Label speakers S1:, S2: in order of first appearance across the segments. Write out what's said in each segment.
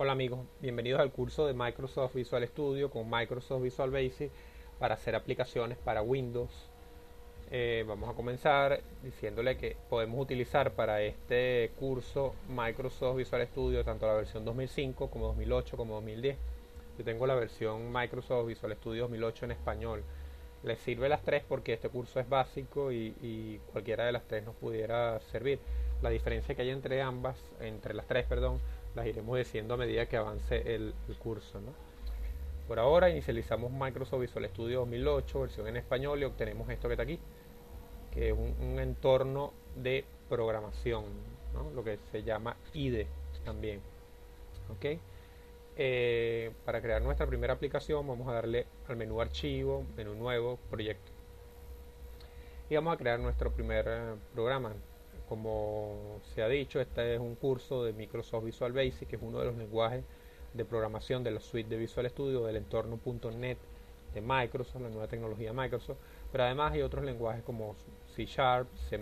S1: Hola amigos, bienvenidos al curso de Microsoft Visual Studio con Microsoft Visual Basic para hacer aplicaciones para Windows. Vamos a comenzar diciéndole que podemos utilizar para este curso Microsoft Visual Studio tanto la versión 2005 como 2008 como 2010. Yo tengo la versión Microsoft Visual Studio 2008 en español. Les sirve las tres porque este curso es básico y cualquiera de las tres nos pudiera servir. La diferencia que hay entre ambas, entre las tres, perdón, las iremos diciendo a medida que avance el curso, ¿no? Por ahora inicializamos Microsoft Visual Studio 2008, versión en español, y obtenemos esto que está aquí, que es un entorno de programación, ¿no? Lo que se llama IDE también. ¿Ok? Para crear nuestra primera aplicación vamos a darle al menú archivo, menú nuevo, proyecto. Y vamos a crear nuestro primer programa. Como se ha dicho, este es un curso de Microsoft Visual Basic, que es uno de los lenguajes de programación de la suite de Visual Studio del entorno .NET de Microsoft, la nueva tecnología de Microsoft. Pero además hay otros lenguajes como C Sharp, C++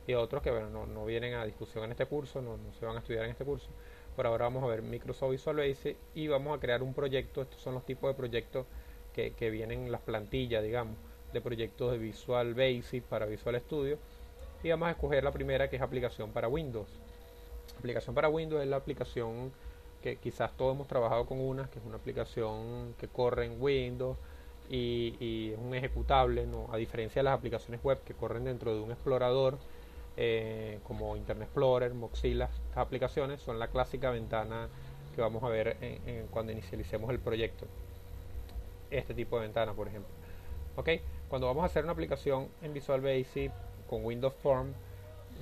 S1: y otros que bueno, no vienen a discusión en este curso, no se van a estudiar en este curso. Por ahora vamos a ver Microsoft Visual Basic y vamos a crear un proyecto. Estos son los tipos de proyectos que vienen en las plantillas, digamos, de proyectos de Visual Basic para Visual Studio. Y vamos a escoger la primera, que es aplicación para Windows. Aplicación para Windows es la aplicación que quizás todos hemos trabajado con una, que es una aplicación que corre en Windows y es un ejecutable, ¿no? A diferencia de las aplicaciones web que corren dentro de un explorador, como Internet Explorer, Mozilla. Estas aplicaciones son la clásica ventana que vamos a ver cuando inicialicemos el proyecto. Este tipo de ventana, por ejemplo. ¿Ok? Cuando vamos a hacer una aplicación en Visual Basic con Windows Form,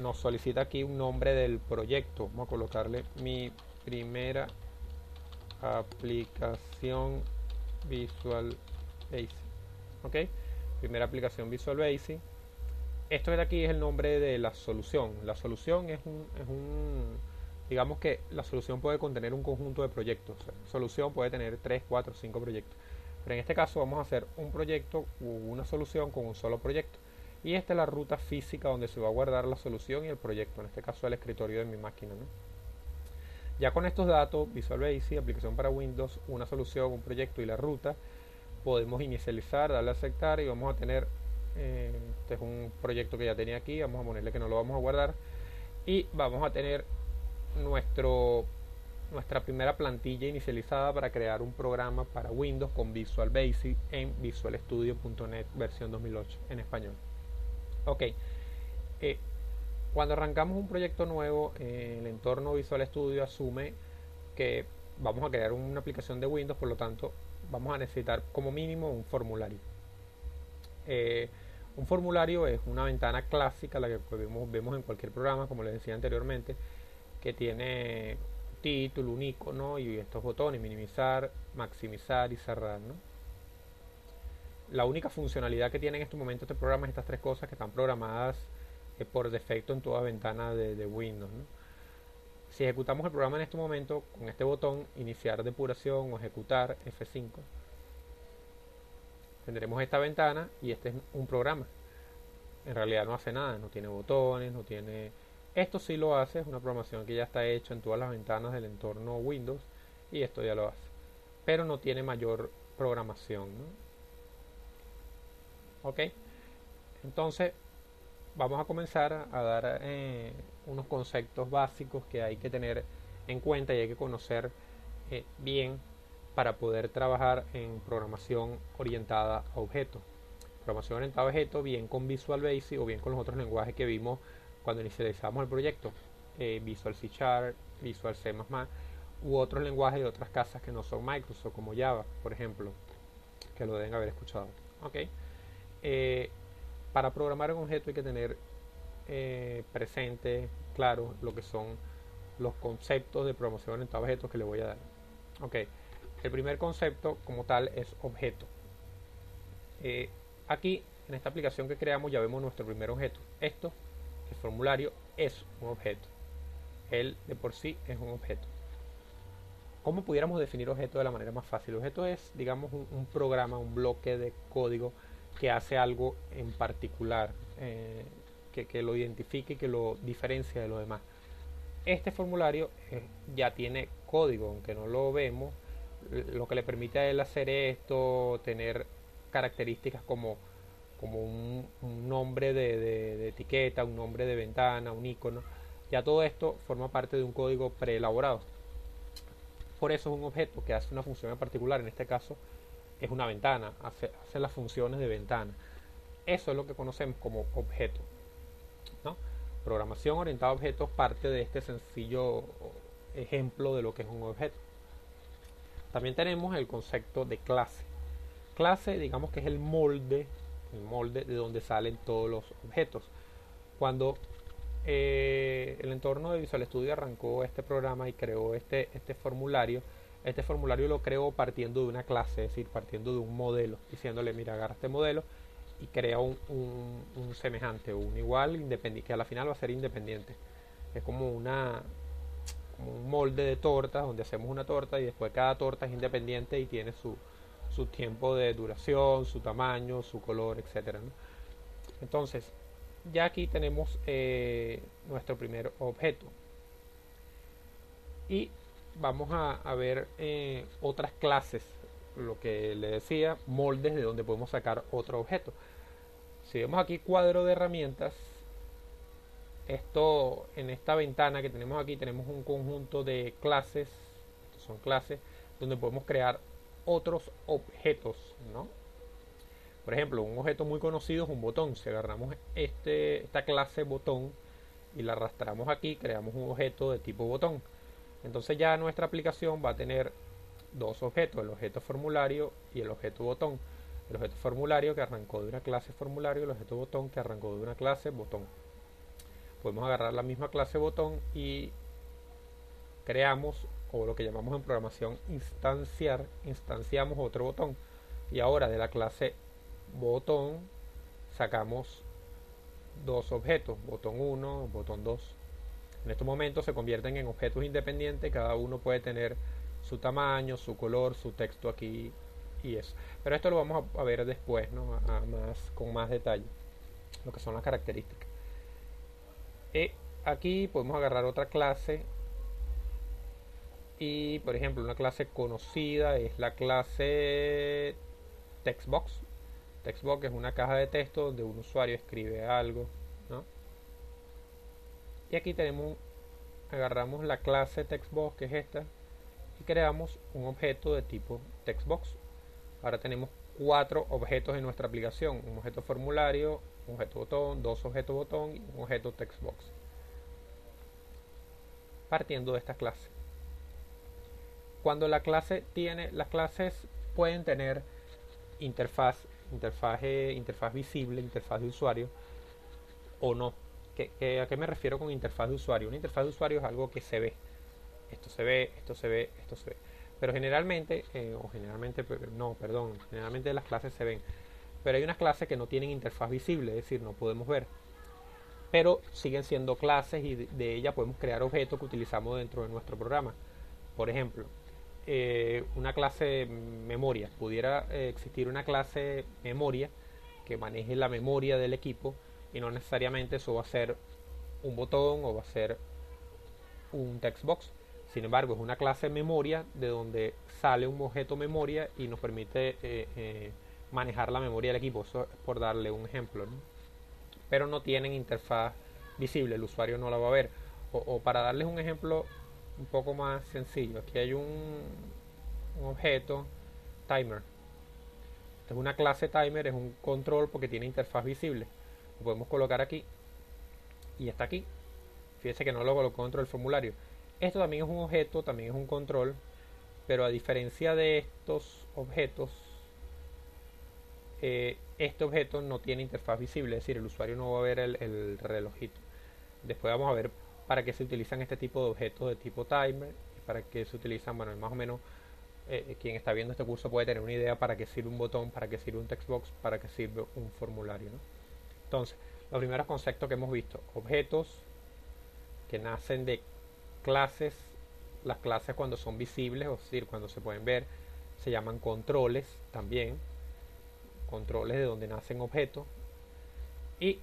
S1: nos solicita aquí un nombre del proyecto. Vamos a colocarle mi primera aplicación Visual Basic. ¿Ok? Primera aplicación Visual Basic. Esto de aquí es el nombre de la solución. La solución digamos que la solución puede contener un conjunto de proyectos. O sea, solución puede tener 3, 4, 5 proyectos. Pero en este caso vamos a hacer un proyecto u una solución con un solo proyecto. Y esta es la ruta física donde se va a guardar la solución y el proyecto. En este caso el escritorio de mi máquina, ¿no? Ya con estos datos, Visual Basic, aplicación para Windows, una solución, un proyecto y la ruta, podemos inicializar, darle a aceptar y vamos a tener, este es un proyecto que ya tenía aquí, vamos a ponerle que no lo vamos a guardar y vamos a tener nuestra primera plantilla inicializada para crear un programa para Windows con Visual Basic en visualstudio.net versión 2008 en español. Ok, cuando arrancamos un proyecto nuevo, el entorno Visual Studio asume que vamos a crear una aplicación de Windows, por lo tanto vamos a necesitar como mínimo un formulario. Eh, un formulario es una ventana clásica, la que vemos en cualquier programa, como les decía anteriormente, que tiene un título, un icono y estos botones, minimizar, maximizar y cerrar, ¿no? La única funcionalidad que tiene en este momento este programa es estas tres cosas que están programadas por defecto en toda ventana de Windows, ¿no? Si ejecutamos el programa en este momento con este botón iniciar depuración o ejecutar F5, tendremos esta ventana y este es un programa. En realidad no hace nada, no tiene botones, no tiene... Esto sí lo hace, es una programación que ya está hecha en todas las ventanas del entorno Windows y esto ya lo hace. Pero no tiene mayor programación, ¿no? Ok, entonces vamos a comenzar a dar unos conceptos básicos que hay que tener en cuenta y hay que conocer bien para poder trabajar en programación orientada a objetos. Programación orientada a objetos, bien con Visual Basic o bien con los otros lenguajes que vimos cuando inicializamos el proyecto, Visual C Sharp, Visual C++, u otros lenguajes de otras casas que no son Microsoft, como Java, por ejemplo, que lo deben haber escuchado. Okay. Eh, para programar un objeto hay que tener presente, claro, lo que son los conceptos de programación orientada a objetos que le voy a dar. Ok, el primer concepto como tal es objeto. Aquí, en esta aplicación que creamos, ya vemos nuestro primer objeto. Esto, el formulario, es un objeto. Él de por sí es un objeto. ¿Cómo pudiéramos definir objeto de la manera más fácil? Objeto es, digamos, un programa, un bloque de código que hace algo en particular, que lo identifique y que lo diferencia de lo demás. Este formulario ya tiene código, aunque no lo vemos, lo que le permite a él hacer esto, tener características como un nombre de etiqueta, un nombre de ventana, un icono. Ya todo esto forma parte de un código preelaborado. Por eso es un objeto que hace una función en particular. En este caso es una ventana, hace las funciones de ventana. Eso es lo que conocemos como objeto, ¿no? Programación orientada a objetos parte de este sencillo ejemplo de lo que es un objeto. También tenemos el concepto de clase. Clase, digamos que es el molde de donde salen todos los objetos. Cuando el entorno de Visual Studio arrancó este programa y creó este formulario lo creó partiendo de una clase, es decir, partiendo de un modelo, diciéndole, mira, agarra este modelo y crea un semejante o un igual, independiente, que a la final va a ser independiente. Es como un molde de tortas, donde hacemos una torta y después cada torta es independiente y tiene su tiempo de duración, su tamaño, su color, etcétera, ¿no? Entonces, ya aquí tenemos nuestro primer objeto. Y vamos a ver otras clases, lo que le decía, moldes de donde podemos sacar otro objeto. Si vemos aquí cuadro de herramientas, esto en esta ventana que tenemos aquí tenemos un conjunto de clases, son clases donde podemos crear otros objetos, ¿no? Por ejemplo, un objeto muy conocido es un botón. Si agarramos esta clase botón y la arrastramos aquí, creamos un objeto de tipo botón. Entonces ya nuestra aplicación va a tener dos objetos, el objeto formulario y el objeto botón. El objeto formulario que arrancó de una clase formulario y el objeto botón que arrancó de una clase botón. Podemos agarrar la misma clase botón y creamos, o lo que llamamos en programación instanciamos otro botón. Y ahora de la clase botón sacamos dos objetos, botón 1, botón 2. En estos momentos se convierten en objetos independientes, cada uno puede tener su tamaño, su color, su texto aquí y eso. Pero esto lo vamos a ver después, ¿no? Con más detalle, lo que son las características. Aquí podemos agarrar otra clase y, por ejemplo, una clase conocida es la clase textbox. Textbox es una caja de texto donde un usuario escribe algo, ¿no? Y aquí agarramos la clase textbox, que es esta, y creamos un objeto de tipo textbox. Ahora tenemos cuatro objetos en nuestra aplicación: un objeto formulario, un objeto botón, dos objetos botón y un objeto textbox, partiendo de esta clase. Cuando las clases pueden tener interfaz visible, interfaz de usuario o no. ¿A qué me refiero con interfaz de usuario? Una interfaz de usuario es algo que se ve. Esto se ve, esto se ve, esto se ve. Pero generalmente las clases se ven. Pero hay unas clases que no tienen interfaz visible, es decir, no podemos ver. Pero siguen siendo clases y de ellas podemos crear objetos que utilizamos dentro de nuestro programa. Por ejemplo, una clase memoria. Pudiera existir una clase memoria que maneje la memoria del equipo y no necesariamente eso va a ser un botón o va a ser un textbox. Sin embargo, es una clase memoria de donde sale un objeto memoria y nos permite manejar la memoria del equipo. Eso es por darle un ejemplo, ¿no? Pero no tienen interfaz visible, el usuario no la va a ver. O para darles un ejemplo un poco más sencillo, aquí hay un objeto timer. Esta es una clase timer, es un control porque tiene interfaz visible. Lo podemos colocar aquí y está aquí. Fíjense que no lo colocó dentro del formulario. Esto también es un objeto, también es un control, pero a diferencia de estos objetos, este objeto no tiene interfaz visible, es decir, el usuario no va a ver el relojito. Después vamos a ver para qué se utilizan este tipo de objetos de tipo timer y para qué se utilizan, bueno, más o menos quien está viendo este curso puede tener una idea para qué sirve un botón, para qué sirve un textbox, para qué sirve un formulario, ¿no? Entonces, los primeros conceptos que hemos visto: objetos que nacen de clases. Las clases, cuando son visibles, es decir, cuando se pueden ver, se llaman controles también. Controles de donde nacen objetos. Y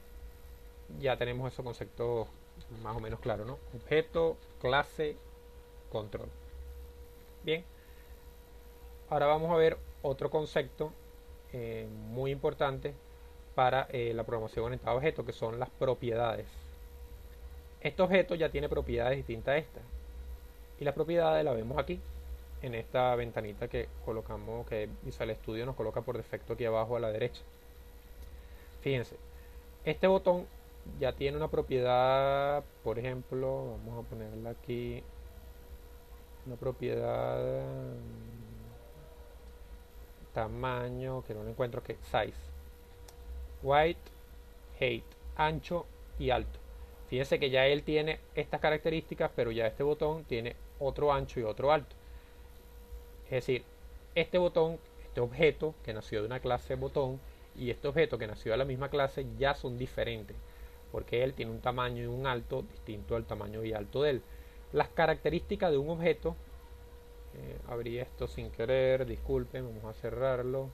S1: ya tenemos esos conceptos más o menos claros, ¿no? Objeto, clase, control. Bien, ahora vamos a ver otro concepto muy importante para la programación orientada a objetos, que son las propiedades. Este objeto ya tiene propiedades distintas a estas, y las propiedades las vemos aquí en esta ventanita que colocamos, que Visual Studio nos coloca por defecto aquí abajo a la derecha. Fíjense, este botón ya tiene una propiedad, por ejemplo, vamos a ponerla aquí, una propiedad tamaño, que no lo encuentro, que size, width, height, ancho y alto. Fíjense que ya él tiene estas características, pero ya este botón tiene otro ancho y otro alto. Es decir, este botón, este objeto que nació de una clase botón y este objeto que nació de la misma clase ya son diferentes, porque él tiene un tamaño y un alto distinto al tamaño y alto de él. Las características de un objeto, abrí esto sin querer, disculpen, vamos a cerrarlo.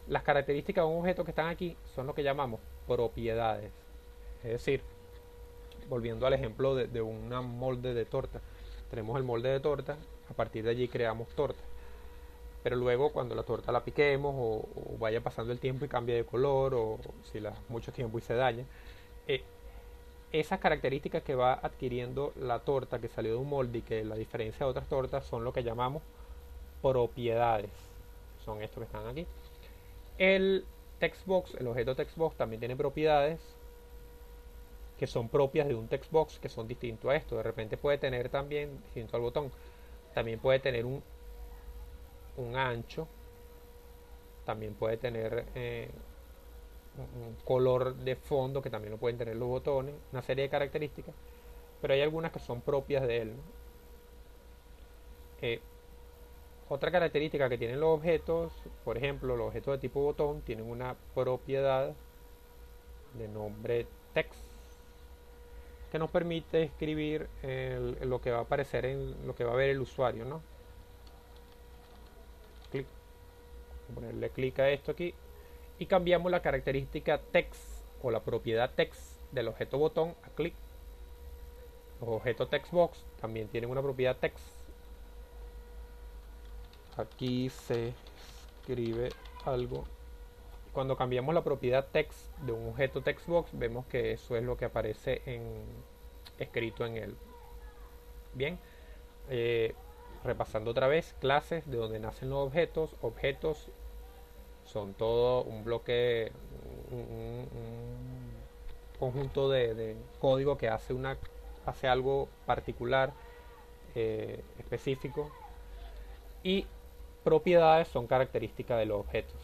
S1: Las características de un objeto que están aquí son lo que llamamos propiedades. Es decir, volviendo al ejemplo de una molde de torta, tenemos el molde de torta, a partir de allí creamos torta, pero luego cuando la torta la piquemos o vaya pasando el tiempo y cambie de color, o si la mucho tiempo y se daña, eh, esas características que va adquiriendo la torta que salió de un molde y que la diferencia de otras tortas son lo que llamamos propiedades. Son estos que están aquí. El textbox, el objeto textbox también tiene propiedades que son propias de un textbox, que son distintos a esto. De repente puede tener también, distinto al botón, también puede tener un ancho, también puede tener un color de fondo, que también lo pueden tener los botones, una serie de características, pero hay algunas que son propias de él, ¿no? Otra característica que tienen los objetos, por ejemplo, los objetos de tipo botón tienen una propiedad de nombre text, que nos permite escribir lo que va a aparecer en lo que va a ver el usuario, ¿no? Clic, ponerle clic a esto aquí y cambiamos la característica text o la propiedad text del objeto botón a clic. Los objetos textbox también tienen una propiedad text. Aquí se escribe algo. Cuando cambiamos la propiedad text de un objeto textbox, vemos que eso es lo que aparece escrito en él. Bien, repasando otra vez, clases de donde nacen los objetos. Objetos son todo un bloque, un conjunto de código que hace algo particular, específico. Y propiedades son características de los objetos.